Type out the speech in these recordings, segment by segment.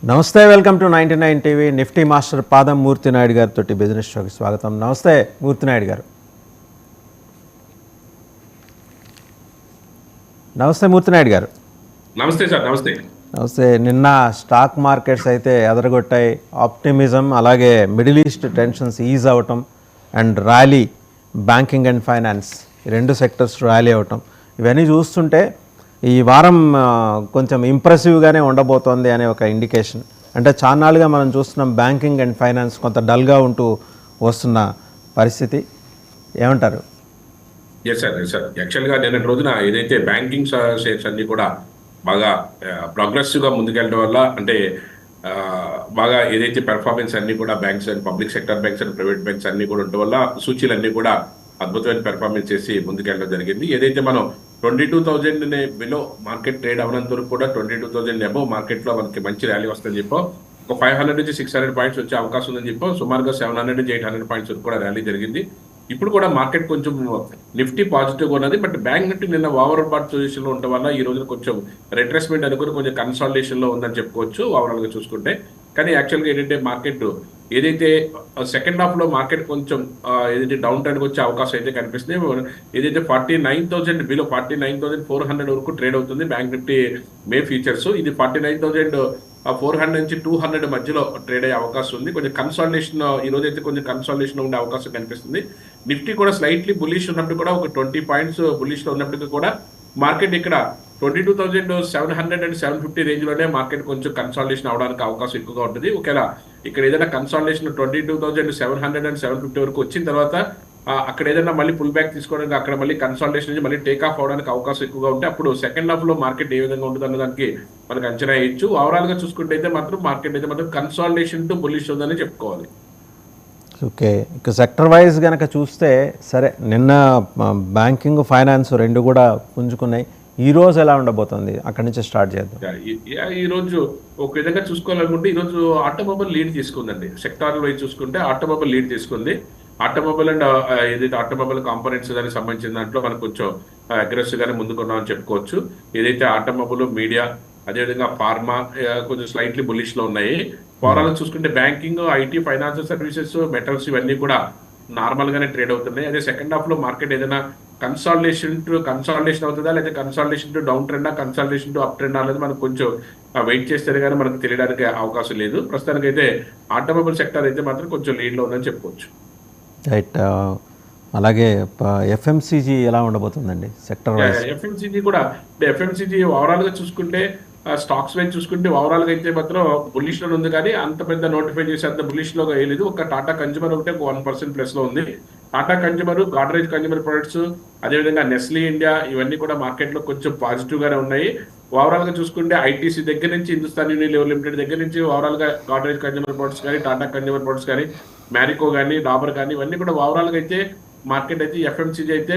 నమస్తే, welcome to 99 TV. Nifty master పాదం మూర్తి నాయుడు గారితో బిజినెస్ షోకి స్వాగతం. నమస్తే మూర్తి నాయుడు గారు. నమస్తే మూర్తి నాయుడు గారు. నమస్తే సార్. నమస్తే. నమస్తే. నిన్న స్టాక్ మార్కెట్స్ అయితే ఎదరగొట్టాయి. ఆప్టిమిజం, అలాగే మిడిల్ ఈస్ట్ టెన్షన్స్ ఈజ్ అవటం and rally, banking and finance ఈ రెండు సెక్టర్స్ ర్యాలీ అవటం, ఇవన్నీ చూస్తుంటే ఈ వారం కొంచెం ఇంప్రెసివ్గానే ఉండబోతోంది అనే ఒక ఇండికేషన్. అంటే చాన్నాళ్ళుగా మనం చూస్తున్నాం బ్యాంకింగ్ అండ్ ఫైనాన్స్ కొంత డల్గా ఉంటూ వస్తున్న పరిస్థితి. ఏమంటారు? Yes sir. యాక్చువల్గా నిన్నటి రోజున ఏదైతే బ్యాంకింగ్ షేర్స్ అన్ని కూడా బాగా ప్రోగ్రెసివ్గా ముందుకెళ్ళడం వల్ల, అంటే బాగా ఏదైతే పెర్ఫార్మెన్స్ అన్ని కూడా banks and public sector banks and private banks అన్ని కూడా ఉండడం వల్ల సూచీలన్నీ కూడా అద్భుతమైన పెర్ఫార్మెన్స్ చేసి ముందుకెళ్ళడం జరిగింది. ఏదైతే మనం 22,000 బిలో మార్కెట్ ట్రేడ్ అవనంత వరకు కూడా 22,000 అబోవ్ మార్కెట్లో మనకి మంచి ర్యాలీ వస్తుందని చెప్పో, ఒక 500 నుంచి 600 పాయింట్స్ వచ్చే అవకాశం ఉందని చెప్పో, సుమారుగా 700 నుంచి 800 పాయింట్స్ వరకు కూడా ర్యాలీ జరిగింది. ఇప్పుడు కూడా మార్కెట్ కొంచెం నిఫ్టీ పాజిటివ్గా ఉన్నది. బట్ బ్యాంక్ నిఫ్టీ నిన్న ఓవర్ బాట్ పొజిషన్లో ఉండడం వల్ల ఈ రోజు కొంచెం రిట్రేస్మెంట్ అనుకుని కొంచెం కన్సాలిడేషన్లో ఉందని చెప్పుకోవచ్చు ఓవరాల్గా చూసుకుంటే. కానీ యాక్చువల్గా ఏంటంటే మార్కెట్ ఏదైతే సెకండ్ హాఫ్లో మార్కెట్ కొంచెం ఏదైతే డౌన్ ట్రెండ్కి వచ్చే అవకాశం అయితే కనిపిస్తుంది. ఏదైతే 49,000 బిలో 49,400 వరకు ట్రేడ్ అవుతుంది బ్యాంక్ నిఫ్టీ మే ఫ్యూచర్స్. ఇది 49,400 నుంచి 200 మధ్యలో ట్రేడ్ అయ్యే అవకాశం ఉంది. కొంచెం కన్సాలిడేషన్ ఈ రోజు అయితే కొంచెం కన్సాలిడేషన్ ఉండే అవకాశం కనిపిస్తుంది. నిఫ్టీ కూడా స్లైట్లీ బులిష్ ఉన్నప్పుడు కూడా ఒక 20 పాయింట్స్ బులిష్లో ఉన్నప్పటికీ కూడా మార్కెట్ ఇక్కడ 22,700 అండ్ 750 రేంజ్లోనే మార్కెట్ కొంచెం కన్సాలిడేషన్ అవడానికి అవకాశం ఎక్కువగా ఉంటుంది. ఒకవేళ ఇక్కడ ఏదైనా కన్సాలిడేషన్ 22,700 అండ్ 750 వరకు వచ్చిన తర్వాత అక్కడ ఏదైనా మళ్ళీ పుల్ బ్యాక్ తీసుకోవడానికి, అక్కడ మళ్ళీ కన్సాలిడేషన్ నుంచి మళ్ళీ టేక్ ఆఫ్ అవడానికి అవకాశం ఎక్కువగా ఉంటే అప్పుడు సెకండ్ హాఫ్లో మార్కెట్ ఏ విధంగా ఉంటుంది అన్న దానికి మనకు అంచనా వేయచ్చు. ఓవరాల్గా చూసుకుంటే అయితే మాత్రం మార్కెట్ అయితే మాత్రం కన్సాలిడేషన్ టు బులిష్ ఉందని చెప్పుకోవాలి. ఓకే, ఇక సెక్టర్ వైజ్ కనుక చూస్తే సరే, నిన్న బ్యాంకింగ్ ఫైనాన్స్ రెండు కూడా పుంజుకున్నాయి. ఈ రోజు ఎలా ఉండబోతుంది? అక్కడి నుంచి స్టార్ట్ చేద్దాం. ఈ రోజు ఒక విధంగా చూసుకోవాలనుకుంటే ఈ రోజు ఆటోమొబైల్ లీడ్ తీసుకుందండి. సెక్టార్ వైజ్ చూసుకుంటే ఆటోమొబైల్ లీడ్ తీసుకుంది. ఆటోమొబైల్ అండ్ ఏదైతే ఆటోమొబైల్ కాంపోనెంట్స్ దానికి సంబంధించిన దాంట్లో మనకు కొంచెం అగ్రెసివ్ గానే ముందుకున్నామని చెప్పుకోవచ్చు. ఏదైతే ఆటోమొబైల్, మీడియా, అదేవిధంగా ఫార్మా కొంచెం స్లైట్లీ బులిష్ లో ఉన్నాయి. ఓవరాల్ చూసుకుంటే banking, IT, financial services, metals ఇవన్నీ కూడా నార్మల్ గానే ట్రేడ్ అవుతున్నాయి. అదే సెకండ్ హాఫ్ లో మార్కెట్ ఏదైనా కన్సాలిడేషన్ అవుతుందా, లేదా కన్సాలిడేషన్ టు డౌన్ ట్రెండా, కన్సాలిడేషన్ టు అప్ ట్రెండ్ అనేది మనకు కొంచెం వెయిట్ చేస్తే కానీ మనకు తెలియడానికి అవకాశం లేదు. ప్రస్తుతానికి అయితే ఆటోమొబైల్ సెక్టర్ అయితే మాత్రం కొంచెం లీడ్ లో ఉందని చెప్పుకోవచ్చు. రైట్. అలాగే ఎఫ్ఎంసీజీ ఎలా ఉండబోతుందండి సెక్టర్ వైజ్? ఎఫ్ఎంసీజీ కూడా, ఎఫ్ఎంసీజీ ఓవరాల్ గా చూసుకుంటే స్టాక్స్ వైజ్ చూసుకుంటే ఓవరాల్ గా అయితే మాత్రం బుల్లిష్ లో ఉంది. కానీ అంత పెద్ద నోటిఫై చేసి అంత బుల్లిష్ లో వేయలేదు. ఒక టాటా కన్జ్యూమర్ ఒకటే 1% ప్లస్ లో ఉంది. Tata consumer, Godrej consumer products, అదేవిధంగా నెస్లీ ఇండియా ఇవన్నీ కూడా మార్కెట్ లో కొంచెం పాజిటివ్ గానే ఉన్నాయి. ఓవరాల్ గా చూసుకుంటే ఐటీసీ దగ్గర నుంచి హిందుస్థాన్ యూనిలివర్ లిమిటెడ్ దగ్గర నుంచి ఓవరాల్ గా గాడ్రేజ్ కన్జ్యూమర్ ప్రొడక్ట్స్ కానీ, టాటా కన్జ్యూమర్ ప్రొడక్ట్స్ కానీ, మ్యారికో కానీ, డాబర్ కానీ ఇవన్నీ కూడా ఓవరాల్ గా అయితే మార్కెట్ అయితే ఎఫ్ఎంసీజీ అయితే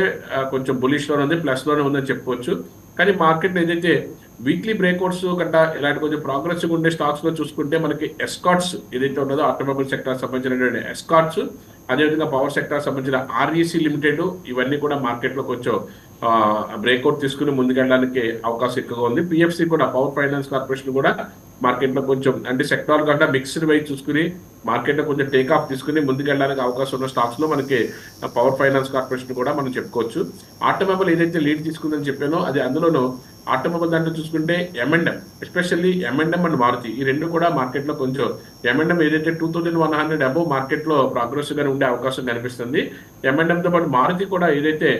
కొంచెం బులిష్ లోనే ఉంది, ప్లస్ లోనే ఉందని చెప్పుకోవచ్చు. కానీ మార్కెట్ ఏదైతే వీక్లీ బ్రేక్అవుట్స్ గట్టా ఇలాంటి కొంచెం ప్రోగ్రెసివ్ ఉండే స్టాక్స్ లో చూసుకుంటే మనకి ఎస్కాట్స్ ఏదైతే ఉన్నదో ఆటోమొబైల్ సెక్టర్ సంబంధించినటువంటి ఎస్కాట్స్, అదేవిధంగా పవర్ సెక్టర్ సంబంధించిన ఆర్ఈసీ లిమిటెడ్ ఇవన్నీ కూడా మార్కెట్ లో కొంచెం బ్రేక్అవుట్ తీసుకుని ముందుకెళ్ళడానికి అవకాశం ఎక్కువగా ఉంది. పిఎఫ్సి కూడా, పవర్ ఫైనాన్స్ కార్పొరేషన్ కూడా మార్కెట్ లో కొంచెం అంటే సెక్టార్ కంటే మిక్స్డ్ వైజ్ చూసుకుని మార్కెట్ లో కొంచెం టేక్ ఆఫ్ తీసుకుని ముందుకెళ్ళడానికి అవకాశం ఉన్న స్టాక్స్ లో మనకి పవర్ ఫైనాన్స్ కార్పొరేషన్ కూడా మనం చెప్పుకోవచ్చు. ఆటోమొబైల్ ఏదైతే లీడ్ తీసుకుందని చెప్పానో అది అందులోనూ ఆటోమొబైల్ దాంట్లో చూసుకుంటే M and M, especially M and M and Maruti ఈ రెండు కూడా మార్కెట్ లో కొంచెం ఎంఎండ్ఎం ఏదైతే 2,100 అబోవ్ మార్కెట్ లో ప్రోగ్రెసివ్ గానే ఉండే అవకాశం కనిపిస్తుంది. ఎంఎండ్ఎం తో పాటు మారుతి కూడా ఏదైతే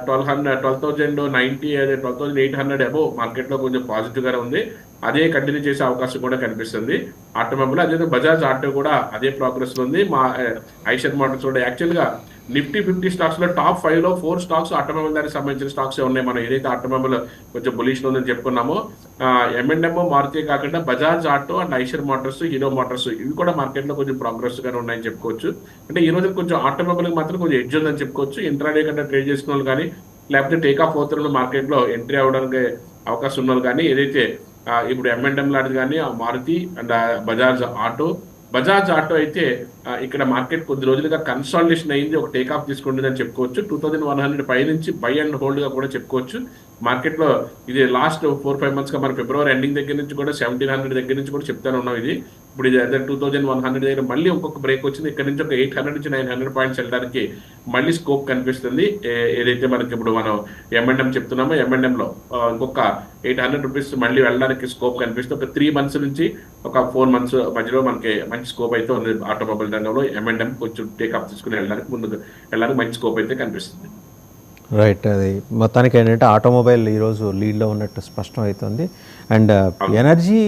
12,090 అదే 12,800 అబోవ్ మార్కెట్ లో కొంచెం పాజిటివ్ గానే ఉంది. అదే కంటిన్యూ చేసే అవకాశం కూడా కనిపిస్తుంది ఆటోమొబైల్. అదే బజాజ్ ఆటో కూడా అదే ప్రోగ్రెస్ లో ఉంది. మా ఐషర్ మోటార్స్ కూడా యాక్చువల్ గా నిఫ్టీ 50 స్టాక్స్ లో టాప్ 5 లో 4 స్టాక్స్ ఆటోమొబైల్ దానికి సంబంధించిన స్టాక్స్ ఉన్నాయి. మనం ఏదైతే ఆటోమొబైల్ కొంచెం బులిష్ లో ఉందని చెప్పుకున్నామో ఎంఎండ్ఎం, మారుతి కాకుండా Bajaj auto and Eicher Motors, hero Motors ఇవి కూడా మార్కెట్ లో కొంచెం ప్రోగ్రెస్ గానే ఉన్నాయని చెప్పుకోవచ్చు. అంటే ఈ రోజు కొంచెం ఆటోమొబైల్ మాత్రం కొంచెం ఎడ్జ్ ఉందని చెప్పుకోవచ్చు. ఇంట్రాడే కంటే ట్రేడ్ చేసుకున్న వాళ్ళు కానీ, లేకపోతే టేక్ ఆఫ్ అవుతున్న మార్కెట్ లో ఎంట్రీ అవడానికి అవకాశం ఉన్న వాళ్ళు కానీ, ఏదైతే ఇప్పుడు ఎంఎండ్ఎం లాంటిది కానీ మారుతి అండ్ బజాజ్ ఆటో అయితే ఇక్కడ మార్కెట్ కొద్ది రోజులుగా కన్సాలిడేషన్ అయింది, ఒక టేక్ ఆఫ్ తీసుకుంటుంది అని చెప్పుకోవచ్చు. 2100 పై నుంచి బై అండ్ హోల్డ్ గా కూడా చెప్పుకోవచ్చు. మార్కెట్లో ఇది లాస్ట్ 4-5 months గా మన ఫిబ్రవరి ఎండింగ్ దగ్గర నుంచి కూడా 1700 దగ్గర నుంచి కూడా చెప్తానే ఉన్నాం. ఇది ఇప్పుడు ఇది అదే 2100 దగ్గర మళ్ళీ ఇంకొక బ్రేక్ వచ్చింది. ఇక్కడ నుంచి ఒక 800 నుంచి 900 పాయింట్స్ వెళ్ళడానికి మళ్ళీ స్కోప్ కనిపిస్తుంది. ఏదైతే మనకి ఇప్పుడు మనం M&M చెప్తున్నామో M&M లో ఇంకొక 800 రూపీస్ మళ్ళీ వెళ్ళడానికి స్కోప్ కనిపిస్తుంది. ఒక 3 months నుంచి ఒక 4 months మధ్యలో మనకి మంచి స్కోప్ అయితే ఉంది. ఆటోమొబైల్ రంగంలో M&M కొంచెం టేకప్ తీసుకుని వెళ్ళడానికి మంచి స్కోప్ అయితే కనిపిస్తుంది. రైట్, అది మొత్తానికి ఏంటంటే ఆటోమొబైల్ ఈరోజు లీడ్లో ఉన్నట్టు స్పష్టం అవుతుంది. అండ్ ఎనర్జీ,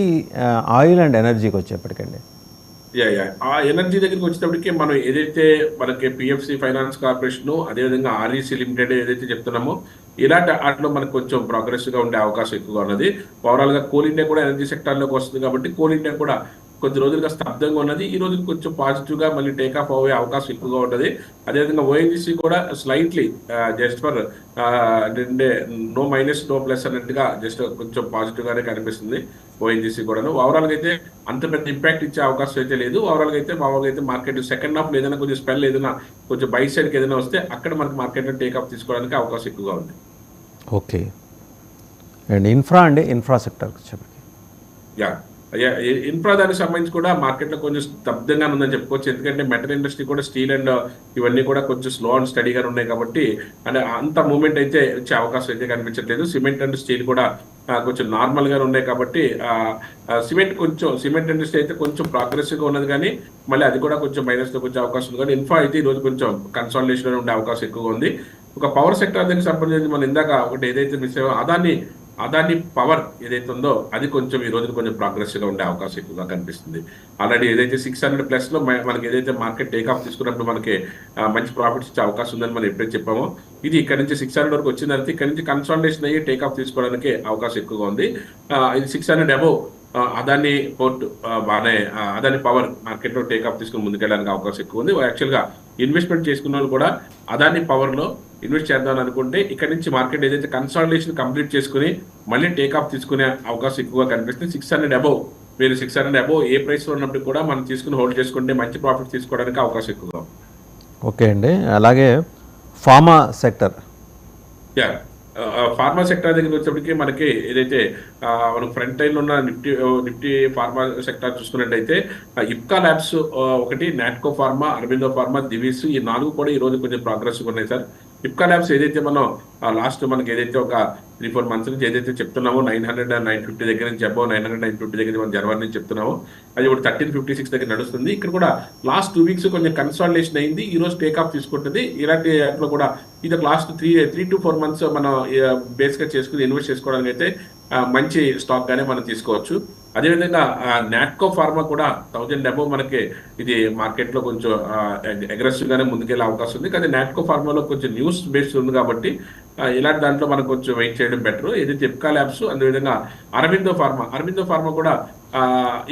ఆయిల్ అండ్ ఎనర్జీకి వచ్చేప్పటికండి, ఆ ఎనర్జీ దగ్గరికి వచ్చేటప్పటికి మనం ఏదైతే మనకి పిఎఫ్సి ఫైనాన్స్ కార్పొరేషన్, అదేవిధంగా ఆర్ఈసీ లిమిటెడ్ ఏదైతే చెప్తున్నామో ఇలాంటి వాటిలో మనకు కొంచెం ప్రోగ్రెసివ్ గా ఉండే అవకాశం ఎక్కువగా ఉన్నది. ఓవరాల్ గా కోల్ ఇండియా కూడా ఎనర్జీ సెక్టార్ లోకి వస్తుంది కాబట్టి కోల్ ఇండియా కూడా కొద్ది రోజులుగా స్తబ్దంగా ఉన్నది. ఈ రోజు కొంచెం పాజిటివ్ గా మళ్ళీ టేక్ ఆఫ్ అయ్యే అవకాశం ఎక్కువగా ఉంటుంది. అదేవిధంగా ఓఎన్జీసీ కూడా slightly just for no minus no plus అన్నట్టుగా జస్ట్ కొంచెం పాజిటివ్ గానే కనిపిస్తుంది ఓఎన్జీసీ కూడా. ఓవరాల్ గా అయితే అంత పెద్ద ఇంపాక్ట్ ఇచ్చే అవకాశం అయితే లేదు. ఓవరాల్ గా అయితే మార్కెట్ సెకండ్ హాఫ్ ఏదైనా కొంచెం స్పెల్ ఏదైనా కొంచెం బై సైడ్కి ఏదైనా వస్తే అక్కడ మనకి మార్కెట్ టేక్ ఆఫ్ తీసుకోవడానికి అవకాశం ఎక్కువగా ఉంది. ఓకే. అండ్ ఇన్ఫ్రా సెక్టర్కి వచ్చేప్పటికి, ఇన్ఫ్రా దానికి సంబంధించి కూడా మార్కెట్ లో కొంచెం స్తబ్దంగా ఉందని చెప్పుకోవచ్చు. ఎందుకంటే మెటల్ ఇండస్ట్రీ కూడా స్టీల్ అండ్ ఇవన్నీ కూడా కొంచెం స్లో అండ్ స్టడీగా ఉన్నాయి కాబట్టి అంటే అంత మూవ్మెంట్ అయితే వచ్చే అవకాశం అయితే కనిపించట్లేదు. సిమెంట్ అండ్ స్టీల్ కూడా కొంచెం నార్మల్ గా ఉన్నాయి కాబట్టి సిమెంట్ ఇండస్ట్రీ అయితే కొంచెం ప్రోగ్రెసివ్ గా ఉన్నది, కానీ మళ్ళీ అది కూడా కొంచెం మైనస్ లోకి వచ్చే అవకాశం ఉంది. కానీ ఇన్ఫ్రా అయితే ఈ రోజు కొంచెం కన్సాలిడేషన్ ఉండే అవకాశం ఎక్కువగా ఉంది. ఒక పవర్ సెక్టర్ దానికి సంబంధించి మనం ఇందాక ఒకటి ఏదైతే మిస్ అయ్యో అదాని పవర్ ఏదైతే ఉందో అది కొంచెం ఈ రోజు కొంచెం ప్రోగ్రెసివ్ గా ఉండే అవకాశం ఎక్కువగా కనిపిస్తుంది. ఆల్రెడీ ఏదైతే 600+ లో మనకి ఏదైతే మార్కెట్ టేక్ ఆఫ్ తీసుకున్నప్పుడు మనకి మంచి ప్రాఫిట్స్ ఇచ్చే అవకాశం ఉందని మనం ఎప్పుడైతే చెప్పామో ఇది ఇక్కడ నుంచి 600 వరకు వచ్చిన తర్వాత ఇక్కడ నుంచి కన్సాలిడేషన్ అయ్యి టేక్ ఆఫ్ తీసుకోవడానికి అవకాశం ఎక్కువగా ఉంది. ఇది 600 అబోవ్ అదాని పోర్ట్ బాగానే అదాని పవర్ మార్కెట్ లో టేక్ ఆఫ్ తీసుకుని ముందుకెళ్ళడానికి అవకాశం ఎక్కువ ఉంది. యాక్చువల్ గా ఇన్వెస్ట్మెంట్ చేసుకున్న వాళ్ళు కూడా అదాని పవర్ లో ఇన్వెస్ట్ చేద్దాం అనుకుంటే ఇక్కడ నుంచి మార్కెట్ ఏదైతే కన్సాలిడేషన్ కంప్లీట్ చేసుకుని మళ్ళీ టేక్ ఆఫ్ తీసుకునే అవకాశం ఎక్కువగా కనిపిస్తుంది. 600 అబోవ్ మీరు 600 అబోవ్ ఏ ప్రైస్ లో ఉన్నప్పుడు కూడా మనం తీసుకుని హోల్డ్ చేసుకుంటే మంచి ప్రాఫిట్ తీసుకోవడానికి అవకాశం ఎక్కువగా. ఓకే అండి. అలాగే ఫార్మా సెక్టర్, ఫార్మా సెక్టర్ దగ్గర వచ్చేప్పటికి మనకి ఏదైతే మనం ఫ్రంట్ లైన్ ఉన్న నిఫ్టీ ఫార్మా సెక్టర్ చూసుకున్నట్టయితే ఇప్కా ల్యాబ్స్ ఒకటి, నాట్కో ఫార్మా, అరబిందో ఫార్మా, దివీస్ ఈ 4 కూడా ఈ రోజు కొంచెం ప్రోగ్రెసివ్ ఉన్నాయి సార్. ఇప్కా ల్యాబ్స్ ఏదైతే మనం లాస్ట్ మనకి ఏదైతే ఒక 3-4 months నుంచి ఏదైతే చెప్తున్నామో 900-950 దగ్గర నుంచి అబౌవ్ 900-950 దగ్గర మనం జనవరి నుంచి చెప్తున్నామో అది ఇప్పుడు 1356 దగ్గర నడుస్తుంది. ఇక్కడ కూడా లాస్ట్ 2 weeks కొంచెం కన్సాలిడేషన్ అయింది. ఈ రోజు టేక్ ఆఫ్ తీసుకుంటుంది. ఇలాంటి వాటిలో కూడా ఇది లాస్ట్ 3 to 4 months మనం బేస్ గా చేసుకుని ఇన్వెస్ట్ చేసుకోవడానికి అయితే మంచి స్టాక్ గానే మనం తీసుకోవచ్చు. అదేవిధంగా నాట్కో ఫార్మా కూడా 1000 అబోవ్ మనకి ఇది మార్కెట్ లో కొంచెం అగ్రెసివ్ గానే ముందుకెళ్ళే అవకాశం ఉంది. కానీ నాట్కో ఫార్మాలో కొంచెం న్యూస్ బేస్డ్ ఉంది కాబట్టి ఇలాంటి దాంట్లో మనం కొంచెం వెయిట్ చేయడం బెటర్. ఏదైతే ఇప్కా ల్యాబ్స్ అదేవిధంగా అరబిందో ఫార్మా కూడా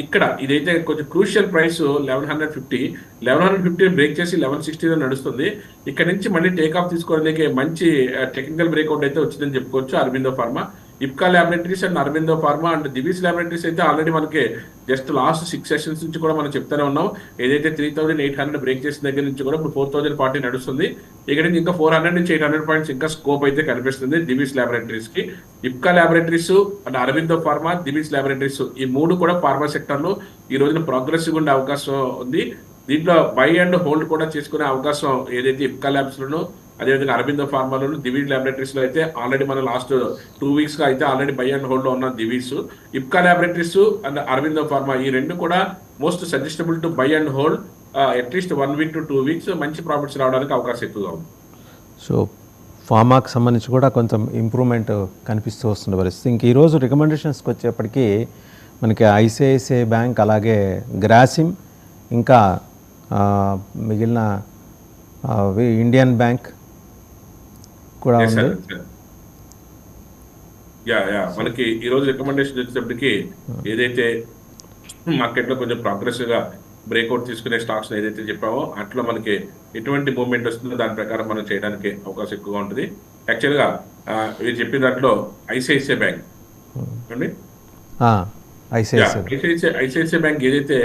ఇక్కడ ఇదైతే కొంచెం క్రూషియల్ ప్రైస్ 1150 బ్రేక్ చేసి 1160 నడుస్తుంది. ఇక్కడ నుంచి మళ్ళీ టేక్ ఆఫ్ తీసుకోవడానికి మంచి టెక్నికల్ బ్రేక్అవుట్ అయితే వచ్చిందని చెప్పుకోవచ్చు. Aurobindo pharma, Ipca laboratories and Aurobindo pharma and Divi's laboratories అయితే ఆల్రెడీ మనకి జస్ట్ లాస్ట్ 6 sessions నుంచి కూడా మనం చెప్తానే ఉన్నాం. ఏదైతే 3800 బ్రేక్ చేసిన దగ్గర నుంచి కూడా ఇప్పుడు 4040 నడుస్తుంది. ఇక్కడ నుంచి ఇంకా 400 నుంచి 800 పాయింట్స్ ఇంకా స్కోప్ అయితే కనిపిస్తుంది దివీస్ ల్యాబొరేటరీస్ కి. Ipca laboratories and Aurobindo pharma, Divi's laboratories ఈ 3 కూడా ఫార్మా సెక్టర్ లో ఈ రోజున ప్రోగ్రెసివ్ ఉండే అవకాశం ఉంది. దీంట్లో బై అండ్ హోల్డ్ కూడా చేసుకునే అవకాశం ఏదైతే ఇప్కా ల్యాబ్స్ లోనూ అదేవిధంగా అరబిందో ఫార్మాలోను, దివీస్ ల్యాబొరేటరీస్ లో అయితే ఆల్రెడీ మన లాస్ట్ 2 weeks గా అయితే ఆల్రెడీ బై అండ్ హోల్డ్ లో ఉన్న Divi's, Ipca laboratories and Aurobindo pharma ఈ 2 కూడా most suggestable to buy and hold at least 1 week to 2 weeks మంచి ప్రాఫిట్స్ రావడానికి అవకాశం ఎక్కువగా ఉంది. సో ఫార్మాకి సంబంధించి కూడా కొంచెం ఇంప్రూవ్మెంట్ కనిపిస్తూ వస్తుంది పరిస్థితి. ఇంక ఈరోజు రికమెండేషన్స్కి వచ్చేప్పటికీ మనకి ఐసిఐసిఐ బ్యాంక్, అలాగే గ్రాసిమ్, ఇంకా మిగిలిన ఇండియన్ బ్యాంక్ కూడా ఉంది. మనకి ఈ రోజు రికమెండేషన్ వచ్చేటప్పటికి ఏదైతే మార్కెట్ లో కొంచెం ప్రోగ్రెసివ్ గా బ్రేక్అవుట్ తీసుకునే స్టాక్స్ ఏదైతే చెప్పామో అట్లా మనకి ఎటువంటి మూవ్మెంట్ వస్తుందో దాని ప్రకారం మనం చేయడానికి అవకాశం ఎక్కువగా ఉంటుంది. యాక్చువల్ గా మీరు చెప్పిన దాంట్లో ఐసిఐసిఐ బ్యాంక్ అండి ఐసిఐసిఐ. ఐసిఐసిఐ బ్యాంక్ ఏదైతే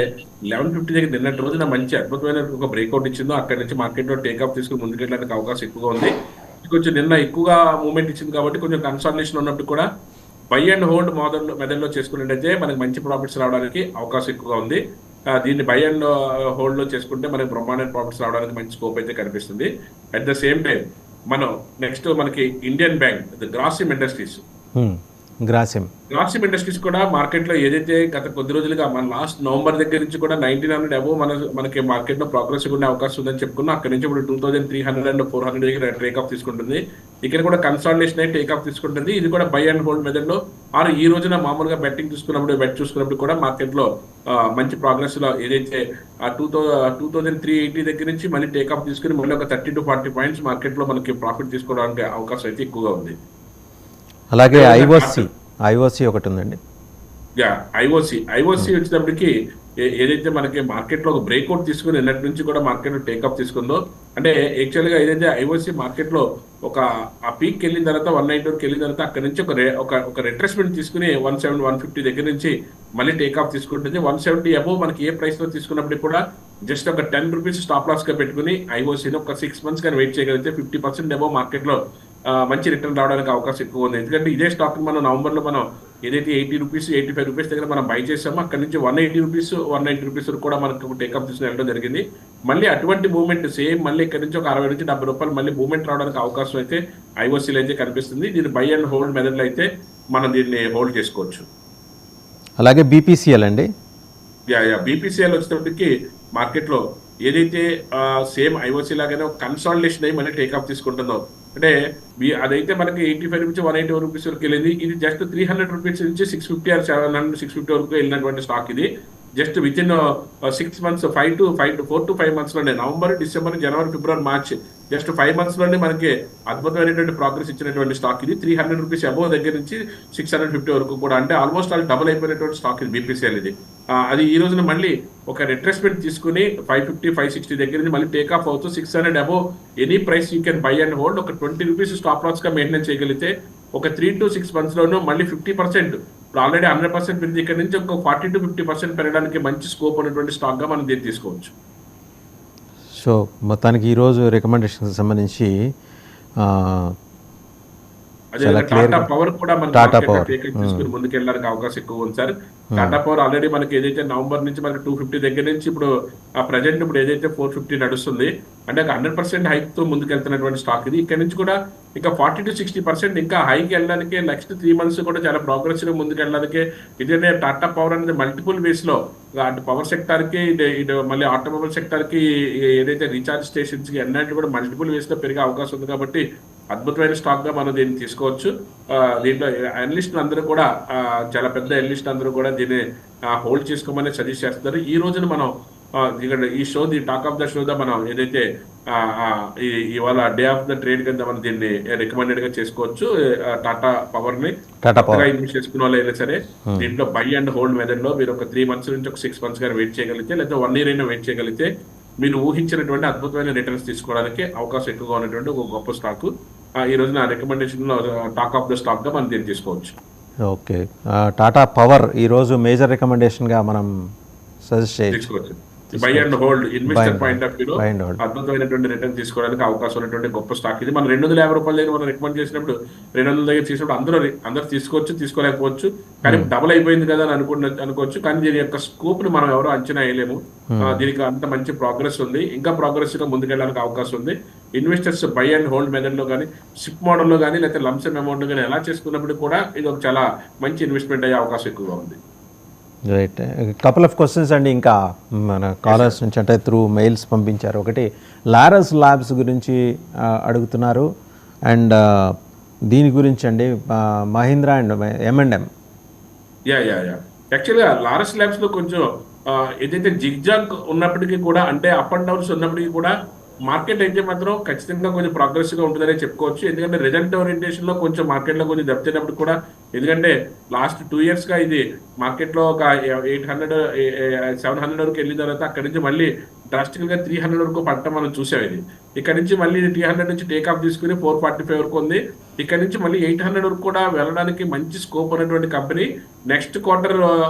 1150 దగ్గర నిన్నటి రోజున మంచి అద్భుతమైన ఒక బ్రేక్అవుట్ ఇచ్చిందో అక్కడి నుంచి మార్కెట్లో టేక్ ఆఫ్ తీసుకుని ముందుకెళ్ళడానికి అవకాశం ఎక్కువగా ఉంది. కొంచెం నిన్న ఎక్కువగా మూవ్మెంట్ ఇచ్చింది కాబట్టి కొంచెం కన్సాలిడేషన్ ఉన్నప్పుడు కూడా బై అండ్ హోల్డ్ మెథడ్లో చేసుకున్నట్టయితే మనకి మంచి ప్రాఫిట్స్ రావడానికి అవకాశం ఎక్కువగా ఉంది. దీన్ని బై అండ్ హోల్డ్లో చేసుకుంటే మనకి బ్రహ్మాండ ప్రాఫిట్స్ రావడానికి మంచి స్కోప్ అయితే కనిపిస్తుంది. అట్ ద సేమ్ టైం మనం నెక్స్ట్ మనకి Indian bank Grasim industries Grasim industries కూడా మార్కెట్లో ఏదైతే గత కొద్ది రోజులుగా మన లాస్ట్ నవంబర్ దగ్గర నుంచి కూడా 1900 అబోవ్ మనకి మార్కెట్లో ప్రోగ్రెస్ ఉండే అవకాశం ఉందని చెప్పుకున్నాం. అక్కడ నుంచి ఇప్పుడు 2300 అండ్ 400 దగ్గర టేక్ ఆఫ్ తీసుకుంటుంది. ఇక్కడ కూడా కన్సాలిడేషన్ అయి టేక్ ఆఫ్ తీసుకుంటుంది. ఇది కూడా బై అండ్ హోల్డ్ మెథడ్లో ఈ రోజున మామూలుగా బెట్ చూసుకున్నప్పుడు కూడా మార్కెట్లో మంచి ప్రోగ్రెస్ లో ఏదైతే 2380 దగ్గర నుంచి మళ్ళీ టేక్ ఆఫ్ తీసుకుని మళ్ళీ ఒక 30 to 40 పాయింట్స్ మార్కెట్లో మనకి ప్రాఫిట్ తీసుకోవడానికి అవకాశం అయితే ఎక్కువగా ఉంది. అలాగే ఐఓసి ఒకటి ఉందండి. ఐఓసి వచ్చేటప్పటికి ఏదైతే మనకి మార్కెట్లో ఒక బ్రేక్అవుట్ తీసుకుని నిన్నటి నుంచి కూడా మార్కెట్ టేక్ ఆఫ్ తీసుకుందో, అంటే యాక్చువల్గా ఏదైతే ఐఓసి మార్కెట్లో ఒక ఆ పీక్ వెళ్ళిన తర్వాత 192కి వెళ్ళిన తర్వాత అక్కడ నుంచి ఒక రిట్రెస్మెంట్ తీసుకుని 170 150 దగ్గర నుంచి మళ్ళీ టేక్ ఆఫ్ తీసుకుంటుంది. 170 అబోవ్ మనకి ఏ ప్రైస్ లో తీసుకున్నప్పుడు కూడా జస్ట్ ఒక 10 రూపీస్ స్టాప్ లాస్ గా పెట్టుకుని ఐఓసీని ఒక 6 months కానీ వెయిట్ చేయగలిగితే 50% అబోవ్ మార్కెట్ లో మంచి రిటర్న్ రావడానికి అవకాశం ఎక్కువ ఉంది. ఎందుకంటే ఇదే స్టాక్ మనం నవంబర్ లో మనం ఏదైతే 80 రూపీస్ 85 రూపీస్ దగ్గర మనం బై చేసామో అక్కడ నుంచి 180 రూపీస్ 190 రూపీస్ కూడా మనకు టేకప్ తీసుకుని వెళ్ళడం జరిగింది. మళ్ళీ అటువంటి మూవ్మెంట్ సేమ్ మళ్ళీ ఇక్కడ నుంచి ఒక 60 నుంచి 70 రూపాయలు మళ్ళీ మూవ్మెంట్ రావడానికి అవకాశం అయితే ఐఓసీలో అయితే కనిపిస్తుంది. దీన్ని బై అండ్ హోల్డ్ మెథడ్లో అయితే మనం దీన్ని హోల్డ్ చేసుకోవచ్చు. అలాగే బీపీసీఎల్ అండి. బీపీసీఎల్ వచ్చేటప్పటికి మార్కెట్లో ఏదైతే సేమ్ ఐఓసీ లాగానే కన్సాలిడేషన్ అయ్యి మళ్ళీ టేకప్ తీసుకుంటుందో, అంటే అదైతే మనకి 85 నుంచి 180 రూపీస్ వరకు వెళ్ళింది. ఇది జస్ట్ 300 రూపీస్ నుంచి 650 or 700 650 వరకు వెళ్ళినటువంటి స్టాక్. ఇది just with in 6 months 4 to 5 months లోనే నవంబర్ డిసెంబర్ జనవరి ఫిబ్రవరి మార్చ్ జస్ట్ 5 months లోనే మనకి అద్భుతమైనటువంటి ప్రోగ్రెస్ ఇచ్చినటువంటి స్టాక్ ఇది. 300 రూపీస్ అబోవ్ దగ్గర నుంచి 650 వరకు కూడా, అంటే ఆల్మోస్ట్ ఆల్ డబుల్ అయిపోయినటువంటి స్టాక్ ఇది బీపీసీఎల్. ఇది అది ఈ రోజున మళ్ళీ ఒక రిట్రెస్మెంట్ తీసుకుని 550 560 దగ్గర నుంచి మళ్ళీ టేక్ ఆఫ్ అవుతూ 600 above any price you can buy and hold. ఒక 20 రూపీస్ స్టాప్ లాస్ గా మెయింటైన్ చేయగలిగితే ఒక 3 to 6 months లోనూ మళ్ళీ 50%, ఇప్పుడు ఆల్రెడీ 100% పెరిగింది, ఇక్కడ నుంచి ఒక 40 to 50% పెరగడానికి మంచి స్కోప్ ఉన్నటువంటి స్టాక్ గా మనం దీన్ని తీసుకోవచ్చు. సో మొత్తానికి ఈరోజు రికమెండేషన్స్ సంబంధించి టాటా పవర్ కూడా మన తీసుకుని ముందుకెళ్ళడానికి అవకాశం ఎక్కువ ఉంది సార్. టాటా పవర్ ఆల్రెడీ మనకి ఏదైతే నవంబర్ నుంచి మనకి 250 దగ్గర నుంచి ఇప్పుడు ప్రజెంట్ ఇప్పుడు ఏదైతే 450 నడుస్తుంది, అంటే 100% హైక్ తో ముందుకెళ్తున్నటువంటి స్టాక్ ఇది. ఇక్కడ నుంచి కూడా ఇంకా 40 to 60% ఇంకా హైకి వెళ్ళడానికి నెక్స్ట్ 3 months కూడా చాలా ప్రోగ్రెస్ గా ముందుకెళ్ళడానికి. ఇదే టాటా పవర్ అనేది మల్టిపుల్ వేస్ లో అటు పవర్ సెక్టార్ కి ఇటు మళ్ళీ ఆటోమొబైల్ సెక్టార్ కి ఏదైతే రీఛార్జ్ స్టేషన్స్ కి అన్నింటి కూడా మల్టిపుల్ వేస్ లో పెరిగే అవకాశం ఉంది. కాబట్టి అద్భుతమైన స్టాక్ గా మనం దీన్ని తీసుకోవచ్చు. దీంట్లో అనలిస్టులు అందరూ కూడా చాలా పెద్ద అనలిస్టులు అందరూ కూడా దీన్ని హోల్డ్ చేసుకోమని సజెస్ట్ చేస్తున్నారు. ఈ రోజున మనం ఇక్కడ ఈ show the talk of the show దా మనం ఏదైతే ఇవాళ డే ఆఫ్ ద ట్రేడ్ కింద మనం దీన్ని రికమెండెడ్ గా చేసుకోవచ్చు. టాటా పవర్ ని ఇన్వెస్ట్ చేసుకున్న వాళ్ళు అయినా సరే దీంట్లో బై అండ్ హోల్డ్ మెథడ్ లో మీరు ఒక 3 months నుంచి ఒక 6 months గానీ వెయిట్ చేయగలిగితే, లేదా 1 year అయినా వెయిట్ చేయగలిగితే మీరు ఊహించినటువంటి అద్భుతమైన రిటర్న్స్ తీసుకోవడానికి అవకాశం ఎక్కువగా ఉన్నటువంటి ఒక గొప్ప స్టాక్. ఈ రోజు నా రికమెండేషన్ లో టాక్ ఆఫ్ ద స్టాక్ గా మనం దీన్ని తీసుకోవచ్చు. ఓకే, టాటా పవర్ ఈ రోజు మేజర్ రికమెండేషన్ గా మనం సజెస్ట్ చేసుకోవచ్చు. By and hold investor point of వ్యూలో అద్భుతమైనటువంటి రిటర్న్ తీసుకోవడానికి అవకాశం ఉన్నటువంటి గొప్ప స్టాక్ ఇది. మనం 250 రూపాయల దగ్గర మనం రికమెండ్ చేసినప్పుడు 200 దగ్గర చేసినప్పుడు అందరూ తీసుకోవచ్చు, తీసుకోలేకపోవచ్చు, కానీ డబుల్ అయిపోయింది కదా అని అనుకోవచ్చు. కానీ దీని యొక్క స్కోప్ ని మనం ఎవరో అంచనా వేయలేము. దీనికి అంత మంచి ప్రోగ్రెస్ ఉంది, ఇంకా ప్రోగ్రెస్ గా ముందుకెళ్ళడానికి అవకాశం ఉంది. Investors by and hold method లో కానీ సిప్ మోడల్ లో కానీ లేకపోతే లంసమ్ అమౌంట్ కానీ ఎలా చేసుకున్నప్పుడు కూడా ఇది ఒక చాలా మంచి ఇన్వెస్ట్మెంట్ అయ్యే అవకాశం ఎక్కువగా ఉంది. రైట్, కపుల్ ఆఫ్ క్వశ్చన్స్ అండి ఇంకా మన కాలర్స్ నుంచి, అంటే త్రూ మెయిల్స్ పంపించారు. ఒకటి లారస్ ల్యాబ్స్ గురించి అడుగుతున్నారు, అండ్ దీని గురించి అండి మహీంద్రా అండ్ M&M. యాక్చువల్గా లారస్ ల్యాబ్స్ లో కొంచెం ఏదైతే జిగ్జాగ్ ఉన్నప్పటికీ కూడా, అంటే అప్ అండ్ డౌన్స్ ఉన్నప్పటికీ కూడా మార్కెట్ అయితే మాత్రం ఖచ్చితంగా కొంచెం ప్రోగ్రెసివ్గా ఉంటుందనే చెప్పుకోవచ్చు. ఎందుకంటే రిజల్ట్ ఓరియంటేషన్లో కొంచెం మార్కెట్లో కొంచెం దెబ్బతిన్నప్పుడు కూడా, ఎందుకంటే లాస్ట్ 2 ఇయర్స్గా ఇది మార్కెట్లో ఒక 800 700 వరకు వెళ్ళిన తర్వాత అక్కడి నుంచి మళ్ళీ డ్రాస్టిక్గా 300 వరకు పడటం మనం చూసాం. ఇది ఇక్కడ నుంచి మళ్ళీ 300 నుంచి టేక్ ఆఫ్ తీసుకుని 445 వరకు ఉంది. ఇక్కడ నుంచి మళ్ళీ 800 వరకు కూడా వెళ్ళడానికి మంచి స్కోప్ ఉన్నటువంటి కంపెనీ. నెక్స్ట్ క్వార్టర్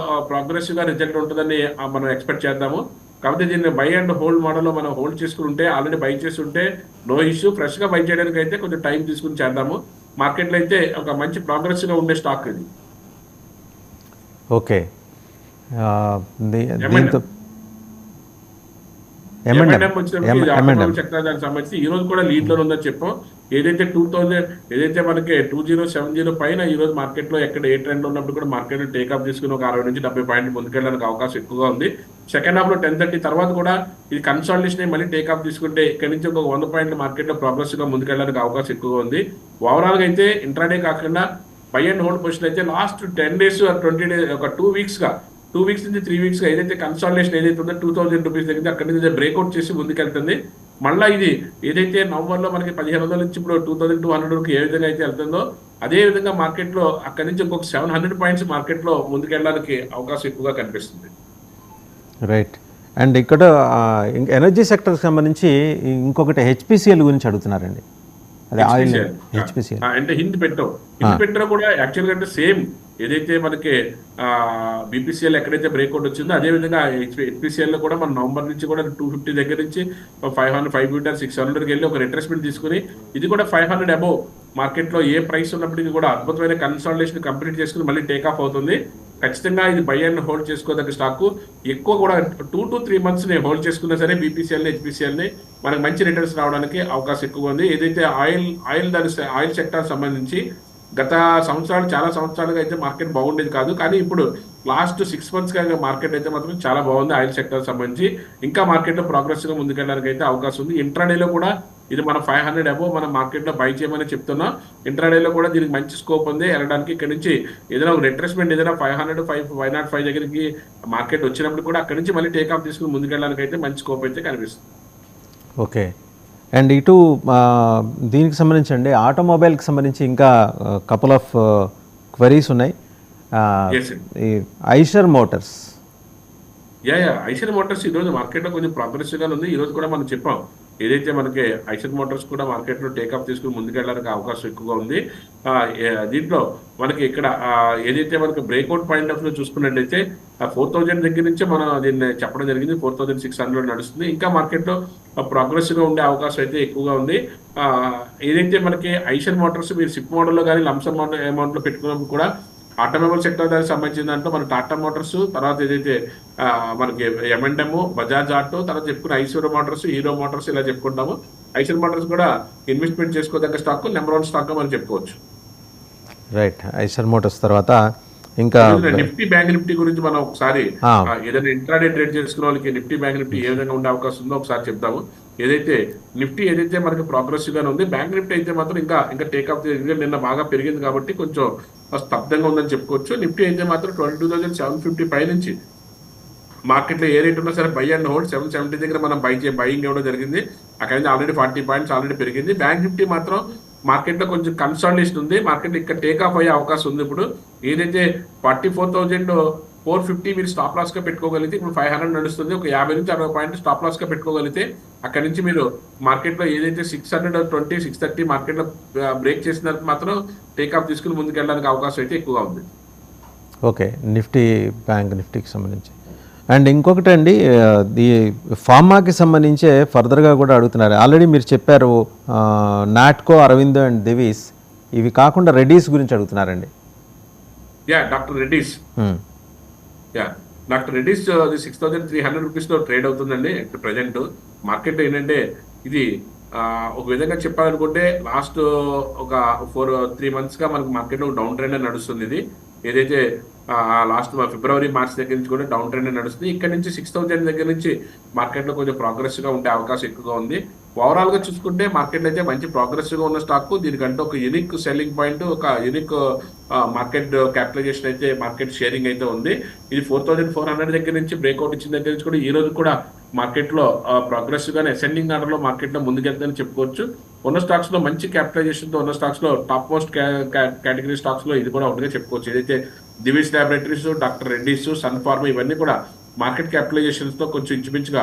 ప్రోగ్రెసివ్గా రిజల్ట్ ఉంటుందని మనం ఎక్స్పెక్ట్ చేద్దాము. కాకపోతే దీన్ని బై అండ్ హోల్డ్ మోడల్లో మనం హోల్డ్ చేసుకుని ఉంటే, ఆల్రెడీ బై చేసి ఉంటే నో ఇష్యూ. ఫ్రెష్గా బై చేయడానికి అయితే కొంచెం టైం తీసుకుని చేద్దాము. మార్కెట్లో అయితే ఒక మంచి ప్రోగ్రెస్గా ఉండే స్టాక్ ఇది. ఓకే, దీంతో చక్రానికి సంబంధించి ఈ రోజు కూడా లీడ్ లో ఉందని చెప్పాం. ఏదైతే 2070 పైన ఈ రోజు మార్కెట్ లో ఎక్కడ ఏ ట్రెండ్ ఉన్నప్పుడు కూడా మార్కెట్ టేక్ ఆఫ్ తీసుకుని ఒక 60 నుంచి 70 పాయింట్లు ముందుకెళ్ళడానికి అవకాశం ఎక్కువగా ఉంది. సెకండ్ హాఫ్ లో 10:30 తర్వాత కూడా ఇది కన్సాలిడేషన్ మళ్ళీ టేక్ ఆఫ్ తీసుకుంటే ఇక్కడ నుంచి ఒక 100 పాయింట్లు మార్కెట్ లో ప్రోగ్రెస్ గా ముందుకెళ్ళడానికి అవకాశం ఎక్కువగా ఉంది. ఓవరాల్ గా అయితే ఇంట్రాడే కాకుండా బై అండ్ హోల్డ్ పొజిషన్ అయితే లాస్ట్ 10 days 20 days ఒక 2 weeks నుంచి 3 weeks ఏదైతే కన్సాలిడేషన్ ఏదైతే ఉందో 2000 రూపీస్ దగ్గర అక్కడి నుంచి బ్రేక్అవుట్ చేసి ముందుకెళ్తుంది. మళ్ళీ ఇది ఏదైతే నవంబర్లో మనకి 1500 నుంచి ఇప్పుడు 2200 వరకు ఏ విధంగా అయితే వెళ్తుందో అదే విధంగా మార్కెట్లో అక్కడి నుంచి ఇంకొక 700 పాయింట్స్ మార్కెట్లో ముందుకెళ్ళడానికి అవకాశం ఎక్కువగా కనిపిస్తుంది. రైట్. అండ్ ఇక్కడ ఎనర్జీ సెక్టర్కి సంబంధించి ఇంకొకటి హెచ్పిసిఎల్ గురించి అడుగుతున్నారండి. అదే ఆయిల్ హెచ్పిసిఎల్ అంటే హింద్ పెట్రో కూడా యాక్చువల్గా అంటే సేమ్ ఏదైతే మనకి బీపీసీఎల్ ఎక్కడైతే బ్రేక్అవుట్ వచ్చిందో అదే విధంగా హెచ్పిసిఎల్ లో కూడా మన నవంబర్ నుంచి కూడా 250 దగ్గర నుంచి 500 600కి వెళ్ళి ఒక రిట్రేస్మెంట్ తీసుకుని ఇది కూడా 500 అబోవ్ మార్కెట్లో ఏ ప్రైస్ ఉన్నప్పటికీ కూడా అద్భుతమైన కన్సాలిడేషన్ కంప్లీట్ చేసుకుని మళ్ళీ టేక్ ఆఫ్ అవుతుంది. ఖచ్చితంగా ఇది బై అండ్ హోల్డ్ చేసుకోదగ్గ స్టాక్. ఎక్కువ కూడా 2 to 3 months హోల్డ్ చేసుకున్నా సరే బీపీసీఎల్ని హెచ్పిసిఎల్ని మనకు మంచి రిటర్న్స్ రావడానికి అవకాశం ఎక్కువ ఉంది. ఏదైతే ఆయిల్ సెక్టర్ సంబంధించి గత చాలా సంవత్సరాలుగా అయితే మార్కెట్ బాగుండేది కాదు, కానీ ఇప్పుడు లాస్ట్ 6 months మార్కెట్ అయితే మాత్రం చాలా బాగుంది. ఆయిల్ సెక్టర్ సంబంధించి ఇంకా మార్కెట్లో ప్రోగ్రెస్గా ముందుకెళ్ళడానికి అయితే అవకాశం ఉంది. ఇంట్రాడేలో కూడా ఇది మనం 500 అబోవ్ మనం మార్కెట్లో బై చేయమని చెప్తున్నాం. ఇంట్రాడేలో కూడా దీనికి మంచి స్కోప్ ఉంది వెళ్ళడానికి. ఇక్కడ నుంచి ఏదైనా ఒక రిట్రేస్మెంట్ ఏదైనా 505 దగ్గరికి మార్కెట్ వచ్చినప్పుడు కూడా అక్కడ నుంచి మళ్ళీ టేక్ ఆఫ్ తీసుకుని ముందుకెళ్ళడానికి అయితే మంచి స్కోప్ అయితే కనిపిస్తుంది. ఓకే. అండ్ ఇటు దీనికి సంబంధించి అండి ఆటోమొబైల్కి సంబంధించి ఇంకా కపుల్ ఆఫ్ క్వరీస్ ఉన్నాయి. ఈ ఐషర్ మోటార్స్ ఈరోజు మార్కెట్లో కొంచెం ప్రోగ్రెసివ్గా ఉంది. ఈరోజు కూడా మనం చెప్పాం ఏదైతే మనకి ఐషర్ మోటార్స్ కూడా మార్కెట్లో టేక్ ఆఫ్ తీసుకుని ముందుకెళ్ళడానికి అవకాశం ఎక్కువగా ఉంది. దీంట్లో మనకి ఇక్కడ ఏదైతే మనకి బ్రేక్అవుట్ పాయింట్ ఆఫ్ వ్యూ చూసుకున్నట్లయితే 4000 దగ్గర నుంచి మనం దీన్ని చెప్పడం జరిగింది. 4600 నడుస్తుంది. ఇంకా మార్కెట్లో ప్రోగ్రెసివ్గా ఉండే అవకాశం అయితే ఎక్కువగా ఉంది. ఏదైతే మనకి ఐషర్ మోటార్స్ మీరు సిప్ మోడల్లో కానీ లంసమ్ అమౌంట్లో పెట్టుకున్నప్పుడు కూడా ఆటోమొబైల్ సెక్టర్ దానికి సంబంధించిన దాంట్లో మన టాటా మోటార్స్, తర్వాత ఏదైతే మనకి M&M, బజాజ్ ఆటో, తర్వాత చెప్పుకున్న ఐశ్వర్య మోటార్స్, హీరో మోటార్స్ ఇలా చెప్పుకుంటాము. ఐశ్వర్య మోటార్స్ కూడా ఇన్వెస్ట్మెంట్ చేసుకోదగ్గ స్టాక్, నెంబర్ 1 స్టాక్ మనం చెప్పుకోవచ్చు. రైట్. ఐషర్ మోటార్స్ తర్వాత ఇంకా నిఫ్టీ బ్యాంక్ నిఫ్టీ గురించి మనం ఒకసారి ఏదైనా ఇంట్రాడే ట్రేడ్ చేసుకున్న వాళ్ళకి నిఫ్టీ బ్యాంక్ నిఫ్టీ ఏ విధంగా ఉండే అవకాశం ఉందో ఒకసారి చెప్తాము. ఏదైతే నిఫ్టీ ఏదైతే మనకి ప్రోగ్రెసివ్ గానే ఉంది, బ్యాంక్ నిఫ్టీ అయితే మాత్రం ఇంకా టేక్ ఆఫ్ నిన్న బాగా పెరిగింది కాబట్టి కొంచెం స్తబ్దంగా ఉందని చెప్పుకోవచ్చు. నిఫ్టీ అయితే మాత్రం 22,750 పై నుంచి మార్కెట్లో ఏ రేట్ ఉన్నా సరే బై అండ్ హోల్డ్ 770 దగ్గర మనం బయింగ్ ఇవ్వడం జరిగింది. అక్కడ నుంచి ఆల్రెడీ 40 పాయింట్స్ ఆల్రెడీ పెరిగింది. బ్యాంక్ నిఫ్టీ మాత్రం మార్కెట్లో కొంచెం కన్సాలిడేషన్ ఉంది. మార్కెట్ ఇక్కడ టేక్ ఆఫ్ అయ్యే అవకాశం ఉంది. ఇప్పుడు ఏదైతే 44,450 మీరు స్టాప్ లాస్గా పెట్టుకోగలిగితే ఇప్పుడు 500 నడుస్తుంది. ఒక 50 నుంచి 60 పాయింట్లు స్టాప్ లాస్గా పెట్టుకోగలిగితే అక్కడి నుంచి మీరు మార్కెట్లో ఏదైతే 620, 630 మార్కెట్లో బ్రేక్ చేసిన మాత్రం టేక్ ఆఫ్ తీసుకుని ముందుకెళ్ళడానికి అవకాశం అయితే ఎక్కువగా ఉంది. ఓకే. నిఫ్టీ బ్యాంక్ నిఫ్టీకి సంబంధించి అండ్ ఇంకొకటి అండి ఈ ఫార్మాకి సంబంధించే ఫర్దర్గా కూడా అడుగుతున్నారు. ఆల్రెడీ మీరు చెప్పారు నాట్కో, అరవిందో అండ్ దివీస్. ఇవి కాకుండా రెడ్డీస్ గురించి అడుగుతున్నారండి. డాక్టర్ రెడ్డీస్ డాక్టర్ రెడ్డీస్ 6,300 రూపీస్లో ట్రేడ్ అవుతుందండి ప్రజెంట్. మార్కెట్ ఏంటంటే ఇది ఒక విధంగా చెప్పాలనుకుంటే లాస్ట్ ఒక 3 monthsగా మనకు మార్కెట్లో డౌన్ ట్రెండ్ నడుస్తుంది. ఇది ఏదైతే లాస్ట్ ఫిబ్రవరి, మార్చ్ దగ్గర నుంచి కూడా డౌన్ ట్రెండ్ నడుస్తుంది. ఇక్కడ నుంచి 6,000 దగ్గర నుంచి మార్కెట్లో కొంచెం ప్రోగ్రెసివ్గా ఉండే అవకాశం ఎక్కువగా ఉంది. ఓవరాల్గా చూసుకుంటే మార్కెట్లో అయితే మంచి ప్రోగ్రెసివ్గా ఉన్న స్టాక్. దీనికంటే ఒక యూనిక్ సెల్లింగ్ పాయింట్, ఒక యూనిక్ మార్కెట్ క్యాపిటలైజేషన్ అయితే మార్కెట్ షేరింగ్ అయితే ఉంది. ఇది 4400 దగ్గర నుంచి బ్రేక్అవుట్ ఇచ్చిన దగ్గర నుంచి కూడా ఈ రోజు కూడా మార్కెట్లో ప్రోగ్రెసివ్ గానే అసెండింగ్ ఆర్డర్ లో మార్కెట్ లో ముందుకెళ్తుందని చెప్పుకోవచ్చు. ఉన్న స్టాక్స్ లో మంచి క్యాపిటలైజేషన్ తో ఉన్న స్టాక్స్ లో టాప్ మోస్ట్ కేటగిరీ స్టాక్స్ లో ఇది కూడా ఒకటిగా చెప్పుకోవచ్చు. ఏదైతే Divi's laboratories, doctor Reddy's, Sun pharma ఇవన్నీ కూడా మార్కెట్ క్యాపిటలైజేషన్స్ తో కొంచెం ఇంచుమించుగా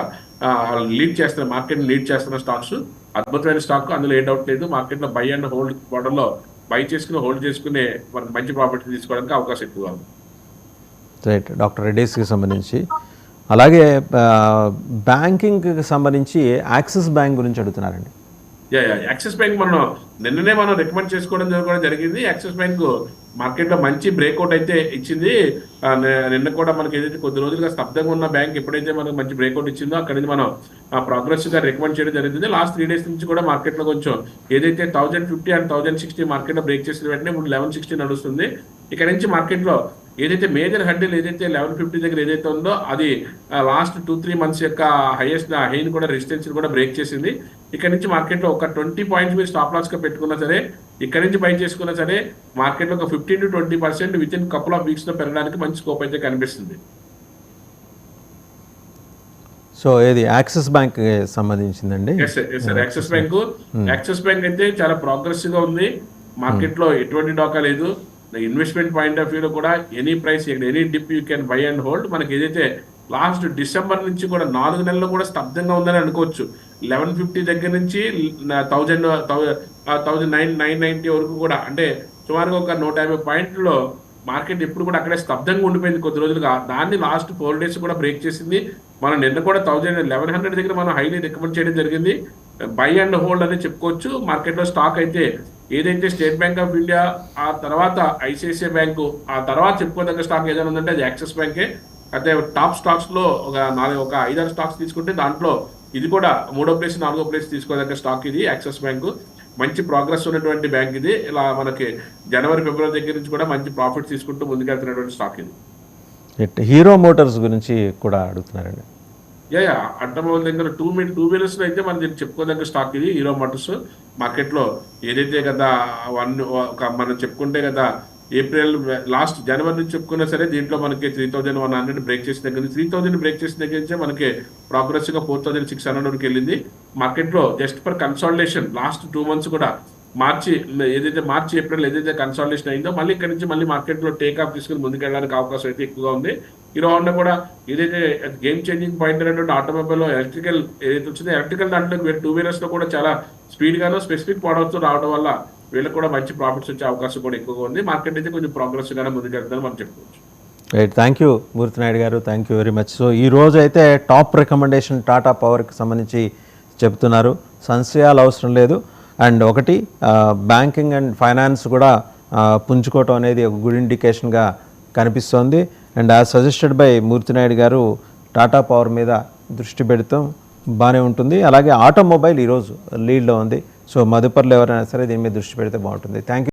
మార్కెట్ లీడ్ చేస్తున్న స్టాక్స్. అద్భుతమైన స్టాక్, అందులో ఏ డౌట్ లేదు. మార్కెట్ లో బై అండ్ హోల్డ్ మోడల్ లో బై చేసుకుని హోల్డ్ చేసుకునే మనకు మంచి ప్రాఫిట్ తీసుకోవడానికి అవకాశం ఎక్కువగా ఉంది. రైట్, డాక్టర్ రెడ్డీస్కి సంబంధించి. అలాగే బ్యాంకింగ్కి సంబంధించి యాక్సిస్ బ్యాంక్ గురించి అడుగుతున్నారండి. యాక్సిస్ బ్యాంక్ నిన్ననే మనం రికమెండ్ చేసుకోవడం కూడా జరిగింది. యాక్సిస్ బ్యాంక్ మార్కెట్ లో మంచి బ్రేక్అవుట్ అయితే ఇచ్చింది. నిన్న కూడా మనకి ఏదైతే కొద్ది రోజులుగా స్తబ్దంగా ఉన్న బ్యాంక్ ఎప్పుడైతే మనకు మంచి బ్రేక్అవుట్ ఇచ్చిందో అక్కడి నుంచి మనం ప్రోగ్రెసివ్ గా రికమెండ్ చేయడం జరిగింది. లాస్ట్ 3 days నుంచి కూడా మార్కెట్ లో కొంచెం ఏదైతే 1050 అండ్ 1060 మార్కెట్ లో బ్రేక్ చేసిన వెంటనే ఇప్పుడు 1160 నడుస్తుంది. ఇక్కడ నుంచి మార్కెట్ లో ఏదైతే మేజర్ హడ్డిల్ ఏదైతే 1150 దగ్గర ఏదైతే ఉందో అది లాస్ట్ 2-3 months యొక్క హైయెస్ట్ హైని కూడా రెసిస్టెన్స్ కూడా బ్రేక్ చేసింది. ఇక్కడ నుంచి మార్కెట్ లో ఒక 20 points మీరు స్టాప్ లాస్ గా పెట్టుకున్నా సరే, ఇక్కడ నుంచి బై చేసుకున్నా సరే మార్కెట్ లో ఒక 15 to 20% with in couple of weeks లో పెరగడానికి మంచి స్కోప్ అయితే కనిపిస్తుంది. సో ఏది యాక్సిస్ బ్యాంక్ సంబంధించిందండి? యాక్సిస్ బ్యాంక్ అయితే చాలా ప్రోగ్రెసివ్ గా ఉంది. మార్కెట్ లో ఎటువంటి డోకా లేదు. ఇన్వెస్ట్మెంట్ పాయింట్ ఆఫ్ వ్యూలో కూడా any price any dip you can buy and hold. మనకి ఏదైతే లాస్ట్ డిసెంబర్ నుంచి కూడా 4 నెలల్లో కూడా స్తబ్దంగా ఉందని అనుకోవచ్చు. 1150 దగ్గర నుంచి 1990 వరకు కూడా, అంటే సుమారుగా ఒక 150 పాయింట్లో మార్కెట్ ఎప్పుడు కూడా అక్కడే స్తబ్దంగా ఉండిపోయింది కొద్ది రోజులుగా. దాన్ని లాస్ట్ 4 days కూడా బ్రేక్ చేసింది. మనం నిన్న కూడా 1100 దగ్గర మనం హైలీ రికమెండ్ చేయడం జరిగింది. బై అండ్ హోల్డ్ అని చెప్పుకోవచ్చు. మార్కెట్లో స్టాక్ అయితే ఏదైతే స్టేట్ బ్యాంక్ ఆఫ్ ఇండియా, ఆ తర్వాత ఐసిఐసిఐ బ్యాంకు, ఆ తర్వాత చెప్పుకోదగ్గ స్టాక్ ఏదైనా ఉందంటే అది యాక్సిస్ బ్యాంకే. అయితే టాప్ స్టాక్స్ లో ఒక 5-6 స్టాక్స్ తీసుకుంటే దాంట్లో ఇది కూడా 3వ ప్లేస్ 4వ ప్లేస్ తీసుకోదగ్గ స్టాక్ ఇది యాక్సిస్ బ్యాంకు. మంచి ప్రోగ్రెస్ ఉన్నటువంటి బ్యాంక్ ఇది. ఇలా మనకి జనవరి ఫిబ్రవరి దగ్గర నుంచి కూడా మంచి ప్రాఫిట్ తీసుకుంటూ ముందుకెళ్తున్నటువంటి స్టాక్ ఇది. హీరో మోటార్స్ గురించి కూడా అడుగుతున్నారండి. ఆటోమొబైల్ దగ్గర టూ వీలర్స్ లో అయితే మనం చెప్పుకోదగ్గ స్టాక్ ఇది హీరో మోటార్స్. మార్కెట్ లో ఏదైతే కదా మనం చెప్పుకుంటే కదా ఏప్రిల్ లాస్ట్ జనవరి నుంచి చెప్పుకున్నా సరే దీంట్లో మనకి 3100 బ్రేక్ చేసిన దగ్గర నుంచి 3000 బ్రేక్ చేసిన దగ్గర నుంచే మనకి ప్రోగ్రెసివ్ గా 4600 వరకు వెళ్ళింది. మార్కెట్ లో just for consolidation last 2 months కూడా మార్చి ఏప్రిల్ ఏదైతే కన్సాలిడేషన్ అయిందో మళ్ళీ ఇక్కడ నుంచి మళ్ళీ మార్కెట్ లో టేక్ ఆఫ్ తీసుకుని ముందుకెళ్ళడానికి అవకాశం అయితే ఎక్కువగా ఉంది. హీరో హోండా కూడా ఏదైతే గేమ్ చేంజింగ్ పాయింట్ అనేటువంటి ఆటోమొబైల్ ఎలక్ట్రికల్ ఏదైతే వచ్చిందో ఎలక్ట్రికల్ దాంట్లో 2 wheelers లో కూడా చాలా స్పీడ్ గాను స్పెసిఫిక్ మోడల్స్ రావడం వల్ల వీళ్ళకి కూడా మంచి ప్రాఫిట్స్ వచ్చే అవకాశం కూడా ఎక్కువగా ఉంది. మార్కెట్ అయితే కొంచెం ప్రోగ్రెసివ్ గానే ముందుకెళ్తుందని మనం చెప్పుకోవచ్చు. రైట్, థ్యాంక్ యూ మూర్తినాయుడు గారు, thank you very much. So ఈ రోజు అయితే టాప్ రికమెండేషన్ టాటా పవర్కి సంబంధించి చెప్తున్నారు. సంశయాలు అవసరం లేదు. అండ్ ఒకటి బ్యాంకింగ్ అండ్ ఫైనాన్స్ కూడా పుంజుకోవటం అనేది ఒక గుడ్ ఇండికేషన్గా కనిపిస్తోంది. And as suggested by Murthy Naidu గారు టాటా పవర్ మీద దృష్టి పెడతాం బాగానే ఉంటుంది. అలాగే ఆటోమొబైల్ ఈరోజు లీడ్లో ఉంది. సో మదుపర్లు ఎవరైనా సరే దీని మీద దృష్టి పెడితే బాగుంటుంది. Thank you.